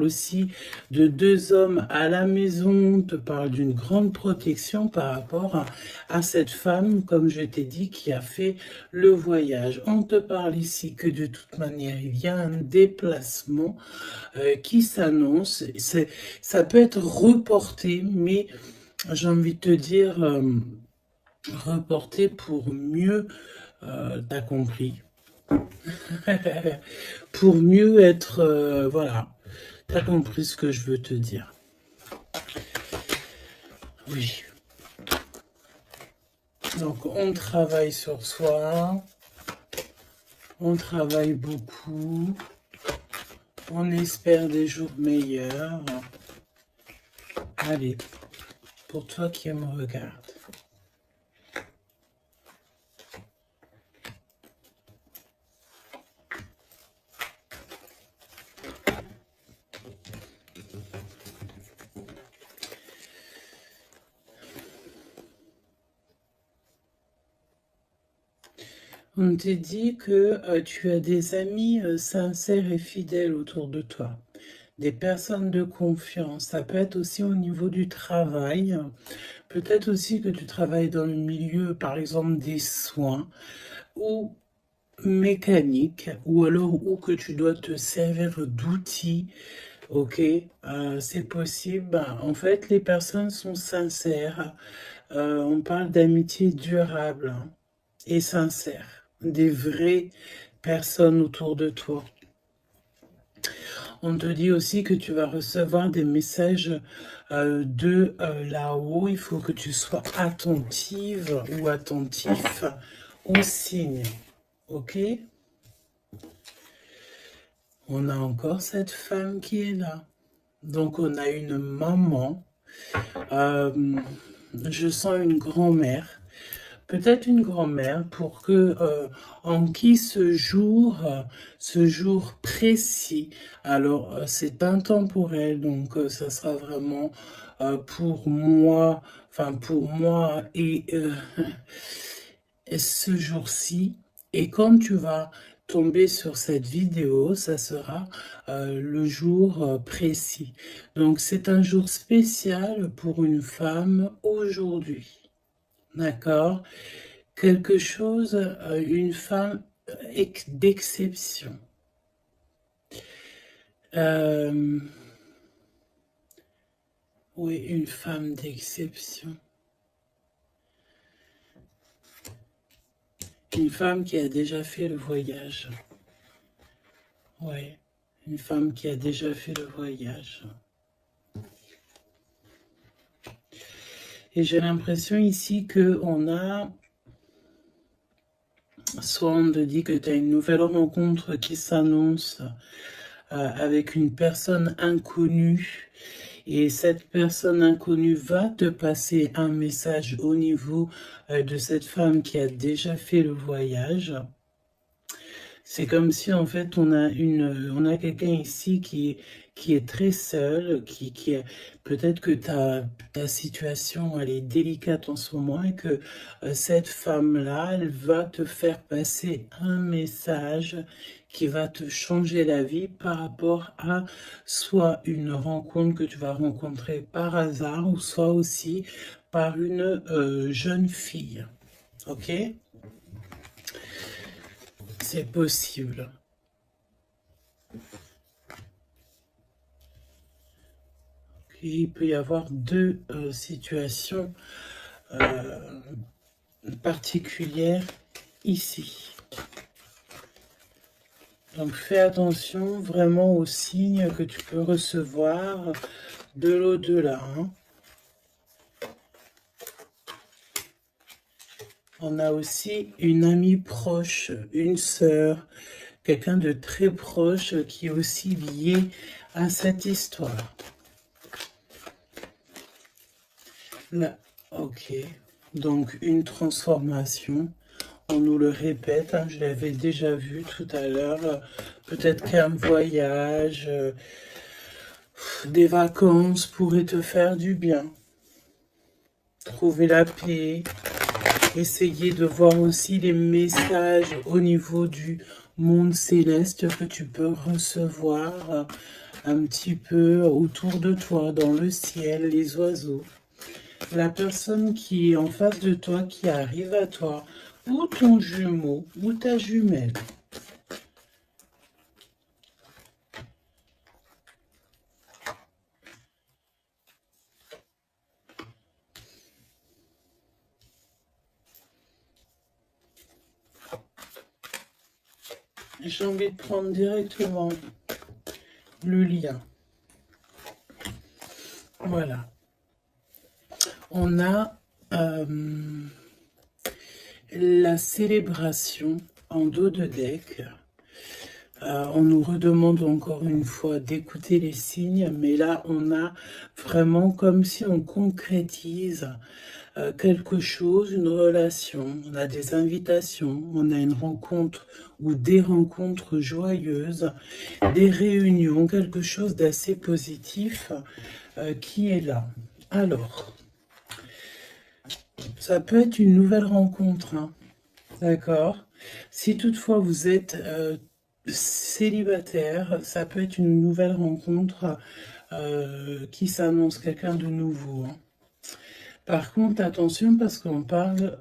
aussi de deux hommes à la maison, te parle d'une grande protection par rapport à cette femme, comme je t'ai dit, qui a fait le voyage. On te parle ici que de toute manière, il y a un déplacement qui s'annonce. Ça peut être reporté, mais j'ai envie de te dire, reporté pour mieux, t'as compris, pour mieux être, voilà. T'as compris ce que je veux te dire. Oui. Donc, on travaille sur soi. On travaille beaucoup. On espère des jours meilleurs. Allez, pour toi qui me regarde. On te dit que tu as des amis sincères et fidèles autour de toi, des personnes de confiance. Ça peut être aussi au niveau du travail. Peut-être aussi que tu travailles dans le milieu, par exemple, des soins ou mécanique, ou alors ou que tu dois te servir d'outils. Ok, c'est possible. En fait, les personnes sont sincères. On parle d'amitié durable et sincère, des vraies personnes autour de toi. On te dit aussi que tu vas recevoir des messages de là-haut. Il faut que tu sois attentive ou attentif aux signes. Ok? On a encore cette femme qui est là. Donc, on a une maman. Je sens une grand-mère. Peut-être une grand-mère pour que en qui ce jour précis, alors c'est intemporel, donc ça sera vraiment pour moi, enfin pour moi et ce jour-ci. Et quand tu vas tomber sur cette vidéo, ça sera le jour précis. Donc c'est un jour spécial pour une femme aujourd'hui. D'accord? Quelque chose, une femme d'exception. Oui, une femme d'exception. Une femme qui a déjà fait le voyage. Oui, une femme qui a déjà fait le voyage. Et j'ai l'impression ici qu'on a... Soit on te dit que tu as une nouvelle rencontre qui s'annonce avec une personne inconnue. Et cette personne inconnue va te passer un message au niveau de cette femme qui a déjà fait le voyage. C'est comme si en fait on a quelqu'un ici qui est très seul, qui est peut-être que ta situation elle est délicate en ce moment et que cette femme-là, elle va te faire passer un message qui va te changer la vie par rapport à soit une rencontre que tu vas rencontrer par hasard ou soit aussi par une jeune fille. Ok? C'est possible. Il peut y avoir deux situations particulières ici. Donc fais attention vraiment aux signes que tu peux recevoir de l'au-delà. Hein. On a aussi une amie proche, une sœur, quelqu'un de très proche qui est aussi lié à cette histoire. Là, ok. Donc une transformation. On nous le répète, hein, je l'avais déjà vu tout à l'heure. Peut-être qu'un voyage, des vacances pourraient te faire du bien. Trouver la paix. Essayer de voir aussi les messages au niveau du monde céleste que tu peux recevoir un petit peu autour de toi, dans le ciel, les oiseaux. La personne qui est en face de toi, qui arrive à toi, ou ton jumeau, ou ta jumelle. J'ai envie de prendre directement le lien. Voilà. On a la célébration en dos de deck. On nous redemande encore une fois d'écouter les signes, mais là on a vraiment comme si on concrétise quelque chose, une relation, on a des invitations, on a une rencontre ou des rencontres joyeuses, des réunions, quelque chose d'assez positif qui est là. Alors, ça peut être une nouvelle rencontre, hein, d'accord? Si toutefois vous êtes célibataire, ça peut être une nouvelle rencontre qui s'annonce, quelqu'un de nouveau, hein. Par contre, attention parce qu'on parle,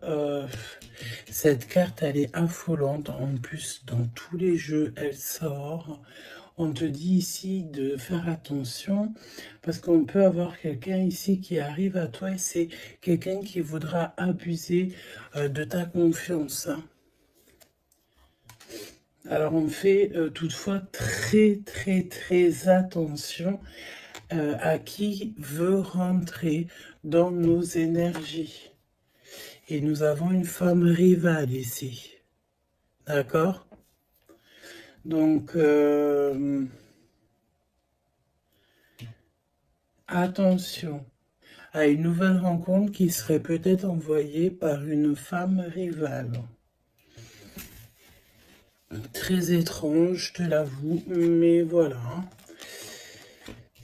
cette carte elle est affolante, en plus dans tous les jeux elle sort. On te dit ici de faire attention parce qu'on peut avoir quelqu'un ici qui arrive à toi et c'est quelqu'un qui voudra abuser de ta confiance, hein. Alors on fait toutefois très attention à qui veut rentrer dans nos énergies. Et nous avons une femme rivale ici. D'accord? Donc, attention à une nouvelle rencontre qui serait peut-être envoyée par une femme rivale. Très étrange, je te l'avoue, mais voilà.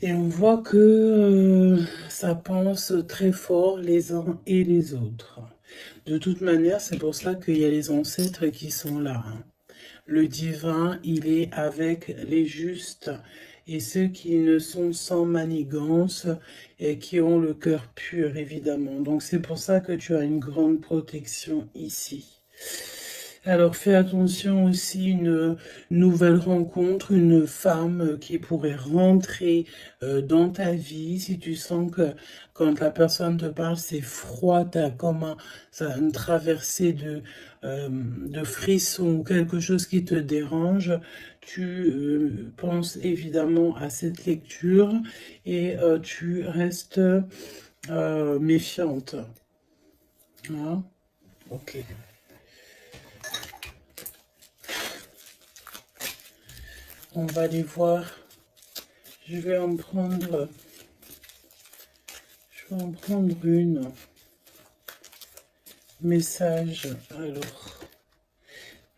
Et on voit que ça pense très fort les uns et les autres. De toute manière, c'est pour ça qu'il y a les ancêtres qui sont là, hein. Le divin, il est avec les justes et ceux qui ne sont sans manigance et qui ont le cœur pur, évidemment. Donc c'est pour ça que tu as une grande protection ici. Alors fais attention aussi, une nouvelle rencontre, une femme qui pourrait rentrer dans ta vie. Si tu sens que quand la personne te parle, c'est froid, tu as comme une traversée de frissons ou quelque chose qui te dérange, tu penses évidemment à cette lecture et tu restes méfiante. Hein? Ok. On va aller voir. Je vais en prendre une. Message.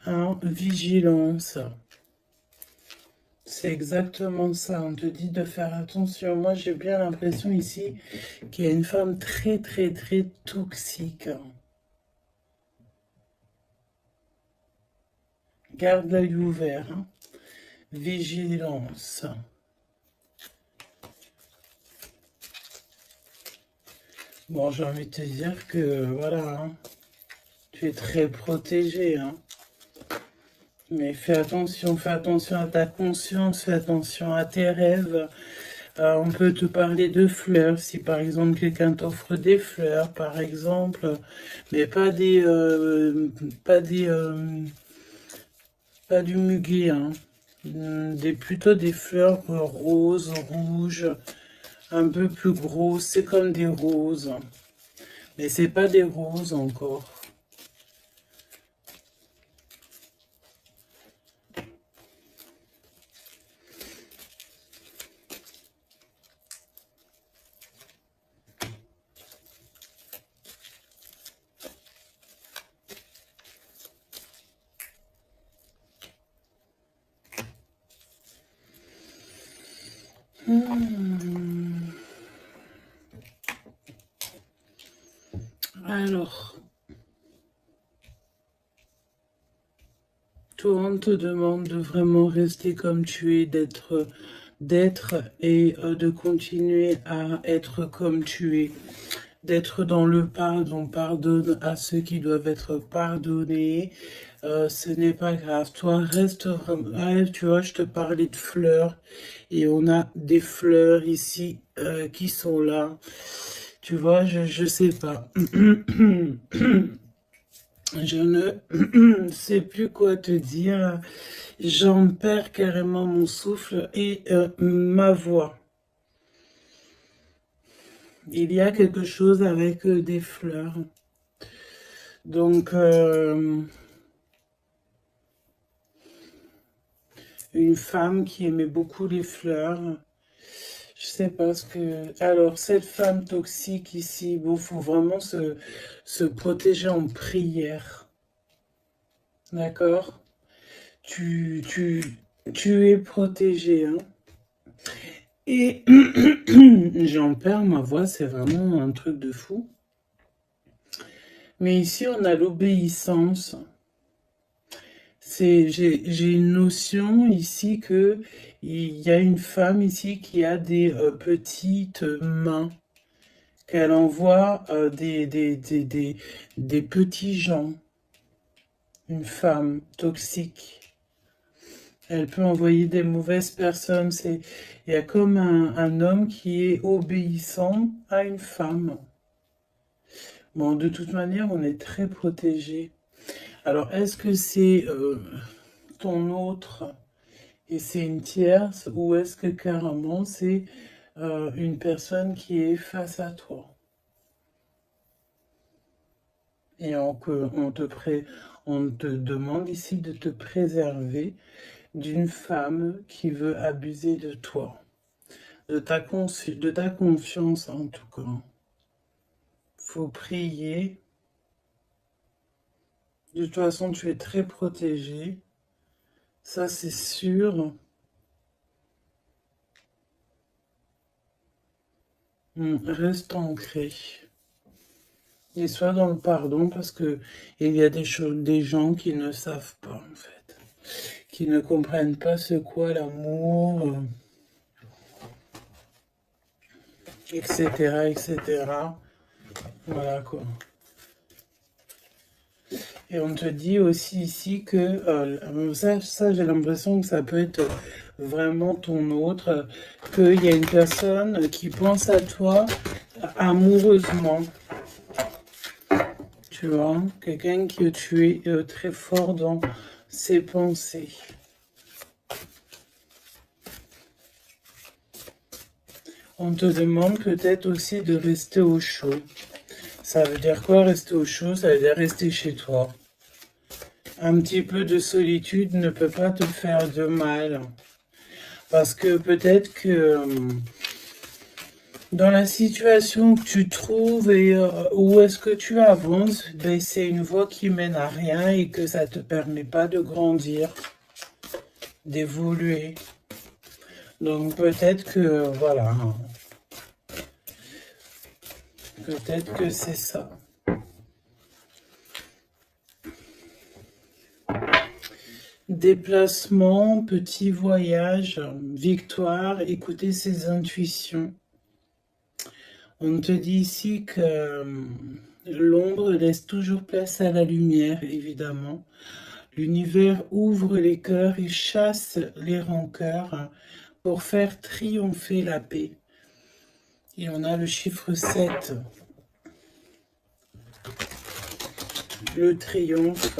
Alors, vigilance. C'est exactement ça. On te dit de faire attention. Moi, j'ai bien l'impression ici qu'il y a une femme très toxique. Garde l'œil ouvert, hein. Vigilance. Bon, j'ai envie de te dire que, voilà, hein, tu es très protégé, hein. Mais fais attention à ta conscience, fais attention à tes rêves. On peut te parler de fleurs, si par exemple quelqu'un t'offre des fleurs, par exemple, mais pas du muguet, hein. Plutôt des fleurs roses, rouges, un peu plus grosses, c'est comme des roses, mais c'est pas des roses encore. Alors, toi, on te demande de vraiment rester comme tu es, d'être d'être et de continuer à être comme tu es, d'être dans le pardon. Pardonne à ceux qui doivent être pardonnés. Ce n'est pas grave. Toi, reste... Ouais, tu vois, je te parlais de fleurs. Et on a des fleurs ici qui sont là. Tu vois, je sais pas. Je ne sais plus quoi te dire. J'en perds carrément mon souffle et ma voix. Il y a quelque chose avec des fleurs. Donc, une femme qui aimait beaucoup les fleurs. Je sais pas ce que... Alors, cette femme toxique ici, bon, faut vraiment se protéger en prière. D'accord? Tu es protégé, hein? Et j'en perds ma voix, c'est vraiment un truc de fou. Mais ici, on a l'obéissance. J'ai une notion ici que il y a une femme ici qui a des petites mains, qu'elle envoie des petits gens. Une femme toxique. Elle peut envoyer des mauvaises personnes. Il y a comme un homme qui est obéissant à une femme. Bon, de toute manière, on est très protégé. Alors, est-ce que c'est ton autre et c'est une tierce ou est-ce que carrément c'est une personne qui est face à toi? Et on te demande ici de te préserver d'une femme qui veut abuser de toi, de ta confiance en tout cas. Faut prier. De toute façon, tu es très protégé. Ça, c'est sûr. Reste ancré. Et sois dans le pardon parce que il y a des gens qui ne savent pas, en fait. Qui ne comprennent pas ce qu'est l'amour, etc., etc. Voilà, quoi. Et on te dit aussi ici que ça j'ai l'impression que ça peut être vraiment ton autre, qu'il y a une personne qui pense à toi amoureusement. Tu vois, quelqu'un que tu es très fort dans ses pensées. On te demande peut-être aussi de rester au chaud. Ça veut dire quoi rester au chaud? Ça veut dire rester chez toi. Un petit peu de solitude ne peut pas te faire de mal. Parce que peut-être que dans la situation que tu trouves et où est-ce que tu avances, ben, c'est une voie qui mène à rien et que ça ne te permet pas de grandir, d'évoluer. Donc peut-être que, voilà, peut-être que c'est ça. Déplacement, petit voyage, victoire, écouter ses intuitions. On te dit ici que l'ombre laisse toujours place à la lumière, évidemment. L'univers ouvre les cœurs et chasse les rancœurs pour faire triompher la paix. Et on a le chiffre 7. Le triomphe.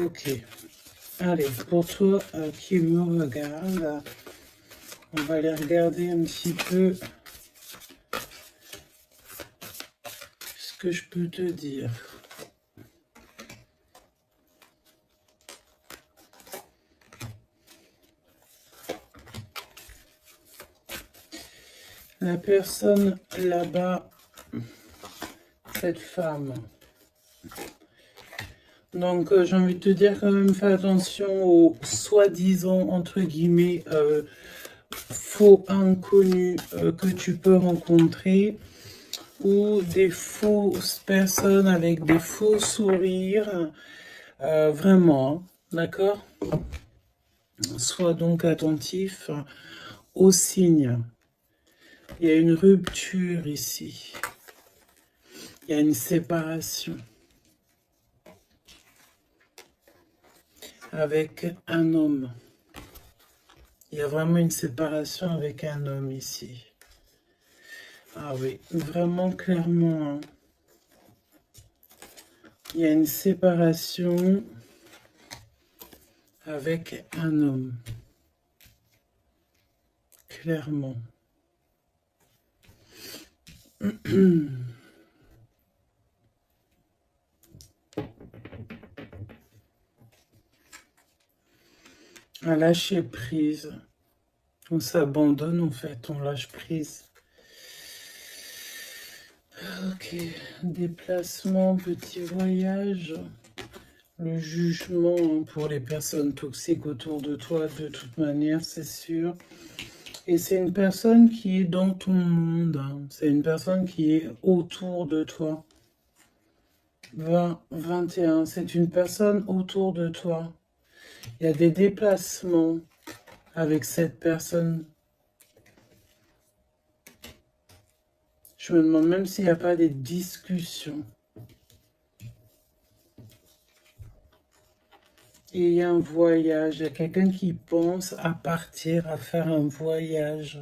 Ok. Allez, pour toi qui me regarde, on va aller regarder un petit peu ce que je peux te dire. La personne là-bas, cette femme. Donc j'ai envie de te dire quand même, fais attention aux soi-disant, entre guillemets, faux inconnus que tu peux rencontrer, ou des fausses personnes avec des faux sourires, vraiment, d'accord? Sois donc attentif aux signes. Il y a une rupture ici. Il y a une séparation avec un homme. Il y a vraiment une séparation avec un homme ici. Ah oui, vraiment clairement. Hein. Il y a une séparation avec un homme. Clairement. Un lâcher prise. On s'abandonne en fait, on lâche prise. Ok, déplacement, petit voyage. Le jugement pour les personnes toxiques autour de toi, de toute manière, c'est sûr. Et c'est une personne qui est dans ton monde. Hein. C'est une personne qui est autour de toi. 20, 21, c'est une personne autour de toi. Il y a des déplacements avec cette personne. Je me demande même s'il n'y a pas des discussions. Et il y a un voyage. Il y a quelqu'un qui pense à partir, à faire un voyage.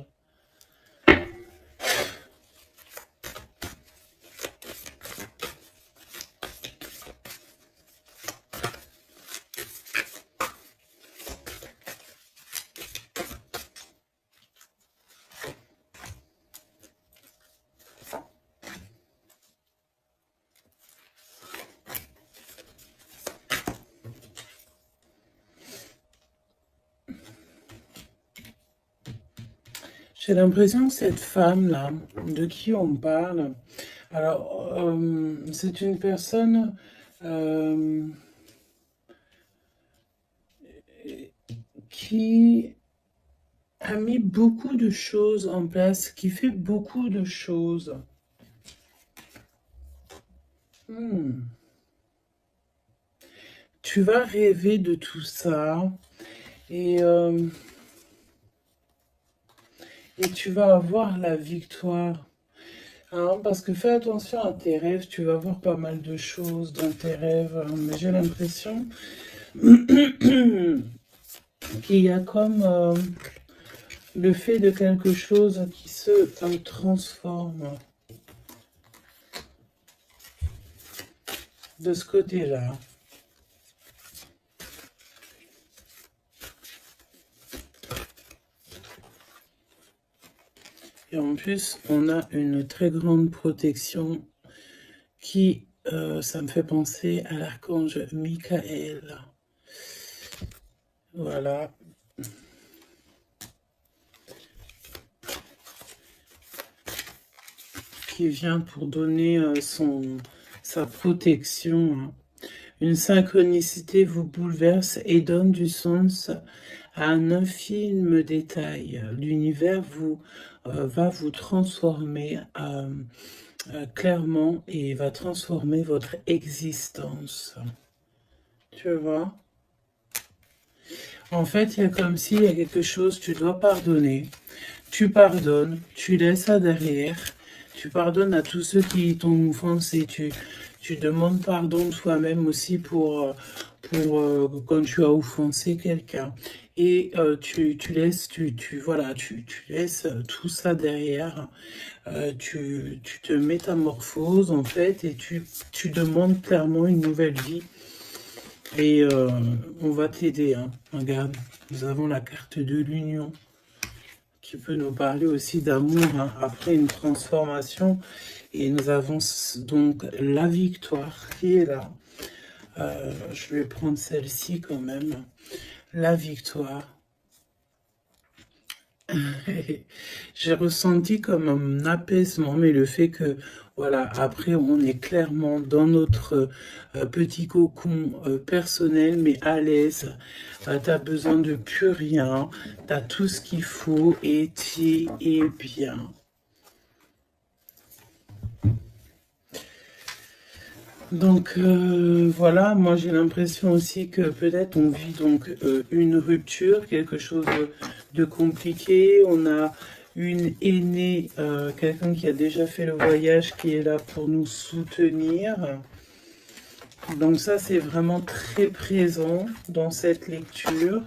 J'ai l'impression que cette femme-là, de qui on parle, alors, c'est une personne qui a mis beaucoup de choses en place, qui fait beaucoup de choses. Tu vas rêver de tout ça et tu vas avoir la victoire. Hein, parce que fais attention à tes rêves, tu vas voir pas mal de choses dans tes rêves. Hein, mais j'ai l'impression qu'il y a comme le fait de quelque chose qui se transforme de ce côté-là. Et en plus, on a une très grande protection qui, ça me fait penser à l'archange Michael. Voilà. Qui vient pour donner sa protection. Hein. Une synchronicité vous bouleverse et donne du sens à un infime détail. L'univers va vous transformer clairement et va transformer votre existence. Tu vois? En fait, il y a comme s'il y a quelque chose, tu dois pardonner. Tu pardonnes, tu laisses ça derrière. Tu pardonnes à tous ceux qui t'ont offensé. Tu demandes pardon toi-même aussi pour quand tu as offensé quelqu'un. Et tu laisses, voilà, tu laisses tout ça derrière. Tu te métamorphoses en fait et tu demandes clairement une nouvelle vie. Et on va t'aider. Hein. Regarde, nous avons la carte de l'union qui peut nous parler aussi d'amour hein, après une transformation. Et nous avons donc la victoire qui est là. Je vais prendre celle-ci quand même. La victoire. J'ai ressenti comme un apaisement, mais le fait que Voilà, après, on est clairement dans notre petit cocon personnel, mais à l'aise. T'as besoin de plus rien. T'as tout ce qu'il faut et tu es bien. Donc voilà, moi j'ai l'impression aussi que peut-être on vit donc une rupture, quelque chose de compliqué. On a une aînée, quelqu'un qui a déjà fait le voyage, qui est là pour nous soutenir. Donc ça c'est vraiment très présent dans cette lecture.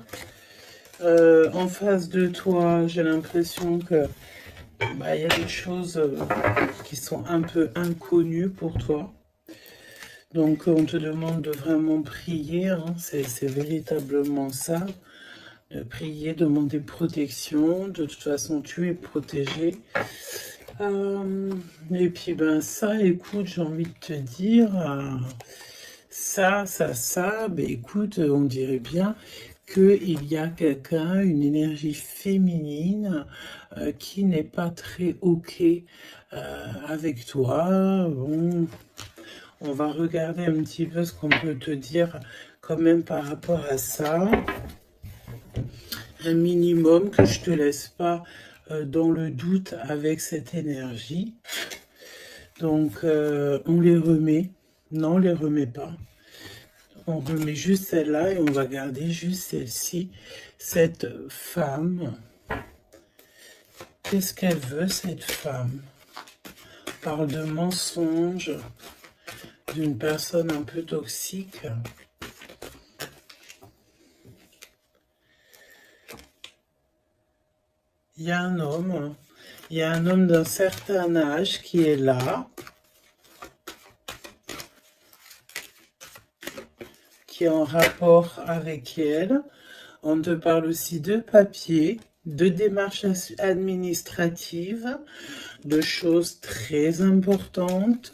En face de toi, j'ai l'impression que y a des choses qui sont un peu inconnues pour toi. Donc, on te demande de vraiment prier, hein, c'est véritablement ça. De prier, demander protection. De toute façon, tu es protégé. Et puis, ben ça, écoute, j'ai envie de te dire, ça, ben écoute, on dirait bien qu'il y a quelqu'un, une énergie féminine qui n'est pas très OK avec toi. Bon, on va regarder un petit peu ce qu'on peut te dire quand même par rapport à ça. Un minimum que je te laisse pas dans le doute avec cette énergie. Donc, on les remet. Non, on les remet pas. On remet juste celle-là et on va garder juste celle-ci. Cette femme, qu'est-ce qu'elle veut, cette femme? On parle de mensonge, d'une personne un peu toxique. Il y a un homme d'un certain âge qui est là, qui est en rapport avec elle. On te parle aussi de papier, de démarches administratives, de choses très importantes.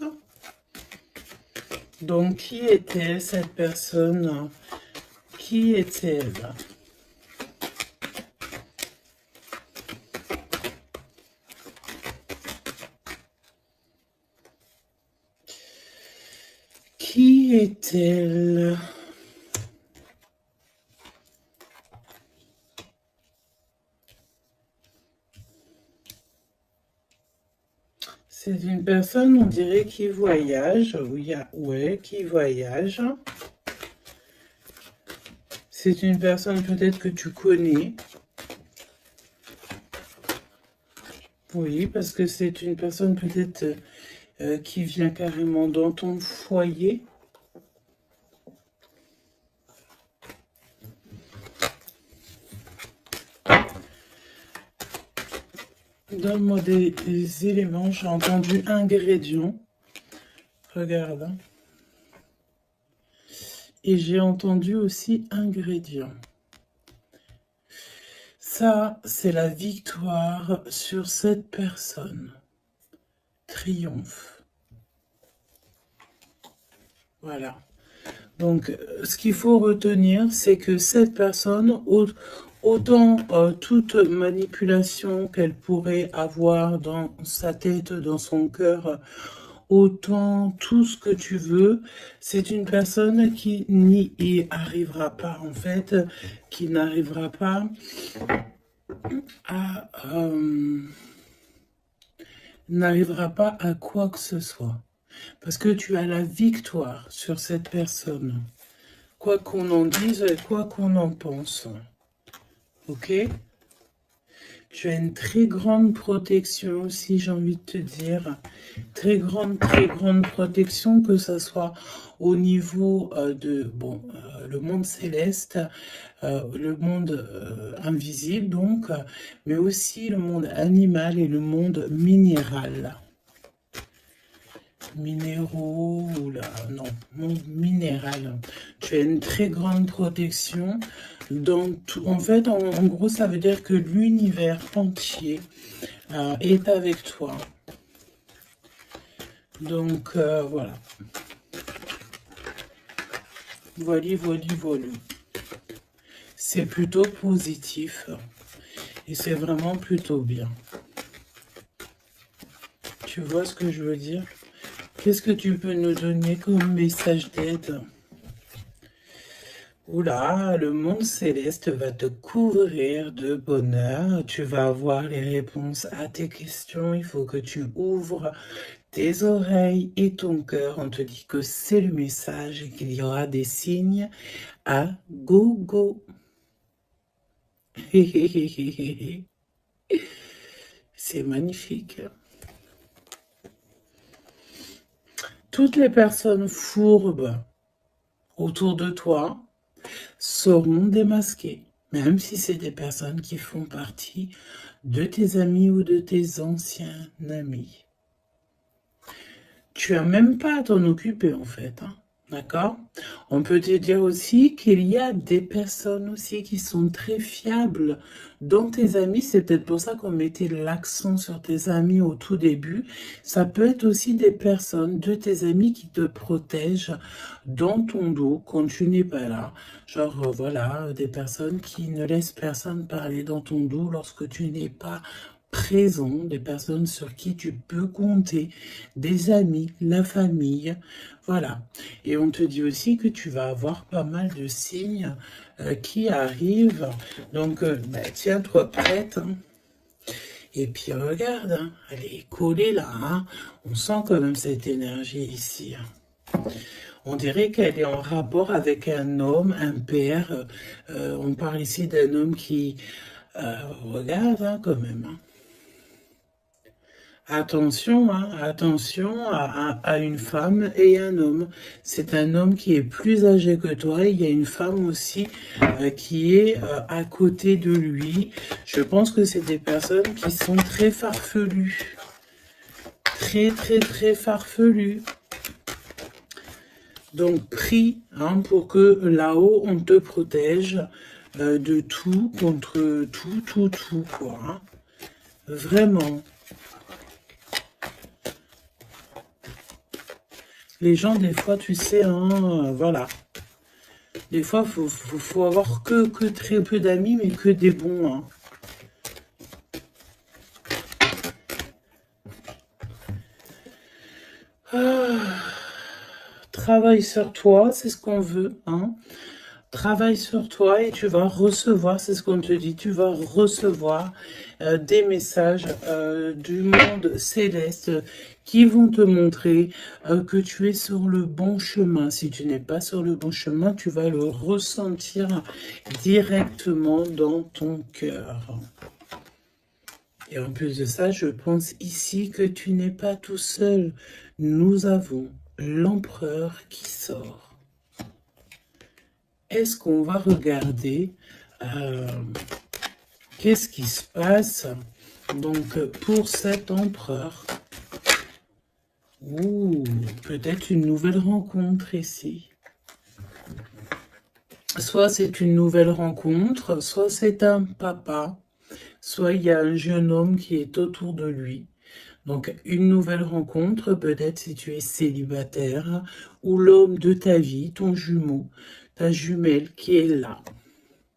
Donc, qui est-elle, cette personne? Qui est-elle? Qui est-elle? C'est une personne, on dirait, qui voyage. Oui, ouais, qui voyage. C'est une personne peut-être que tu connais. Oui, parce que c'est une personne peut-être qui vient carrément dans ton foyer. Donne-moi des éléments. J'ai entendu ingrédients. Regarde. Et j'ai entendu aussi ingrédients. Ça, c'est la victoire sur cette personne. Triomphe. Voilà. Donc, ce qu'il faut retenir, c'est que cette personne, autant toute manipulation qu'elle pourrait avoir dans sa tête, dans son cœur, autant tout ce que tu veux, c'est une personne qui n'y arrivera pas, en fait, qui n'arrivera pas à... n'arrivera pas à quoi que ce soit. Parce que tu as la victoire sur cette personne. Quoi qu'on en dise et quoi qu'on en pense. Ok? Tu as une très grande protection aussi, j'ai envie de te dire. Très grande protection, que ce soit au niveau de le monde céleste, le monde invisible, donc, mais aussi le monde animal et le monde minéral. Minéraux, ou là, non, monde minéral. Tu as une très grande protection. Dans tout, en fait, en gros, ça veut dire que l'univers entier est avec toi. Donc, voilà. Voilà. C'est plutôt positif. Et c'est vraiment plutôt bien. Tu vois ce que je veux dire? Qu'est-ce que tu peux nous donner comme message d'aide? Oula, le monde céleste va te couvrir de bonheur. Tu vas avoir les réponses à tes questions. Il faut que tu ouvres tes oreilles et ton cœur. On te dit que c'est le message et qu'il y aura des signes à gogo. C'est magnifique. Toutes les personnes fourbes autour de toi seront démasquées, même si c'est des personnes qui font partie de tes amis ou de tes anciens amis. Tu n'as même pas à t'en occuper en fait, hein. D'accord? On peut te dire aussi qu'il y a des personnes aussi qui sont très fiables dans tes amis. C'est peut-être pour ça qu'on mettait l'accent sur tes amis au tout début. Ça peut être aussi des personnes de tes amis qui te protègent dans ton dos quand tu n'es pas là. Genre, voilà, des personnes qui ne laissent personne parler dans ton dos lorsque tu n'es pas présent, des personnes sur qui tu peux compter, des amis, la famille, voilà. Et on te dit aussi que tu vas avoir pas mal de signes qui arrivent. Donc, tiens-toi prête. Hein. Et puis regarde, hein, elle est collée là. Hein. On sent quand même cette énergie ici. Hein. On dirait qu'elle est en rapport avec un homme, un père. On parle ici d'un homme qui regarde hein, quand même. Hein. Attention, hein, attention à une femme et un homme. C'est un homme qui est plus âgé que toi. Il y a une femme aussi qui est à côté de lui. Je pense que c'est des personnes qui sont très farfelues. Très, très, très farfelues. Donc, prie hein, pour que là-haut, on te protège de tout, contre tout, quoi. Hein. Vraiment. Les gens, des fois, tu sais, hein, voilà. Des fois, faut avoir que très peu d'amis, mais que des bons. Hein. Travaille sur toi, c'est ce qu'on veut. Hein. Travaille sur toi et tu vas recevoir, c'est ce qu'on te dit, tu vas recevoir des messages du monde céleste qui vont te montrer que tu es sur le bon chemin. Si tu n'es pas sur le bon chemin, tu vas le ressentir directement dans ton cœur. Et en plus de ça, je pense ici que tu n'es pas tout seul. Nous avons l'empereur qui sort. Est-ce qu'on va regarder qu'est-ce qui se passe donc pour cet empereur? Ouh, peut-être une nouvelle rencontre ici. Soit c'est une nouvelle rencontre, soit c'est un papa, soit il y a un jeune homme qui est autour de lui. Donc, une nouvelle rencontre, peut-être si tu es célibataire, ou l'homme de ta vie, ton jumeau, ta jumelle qui est là.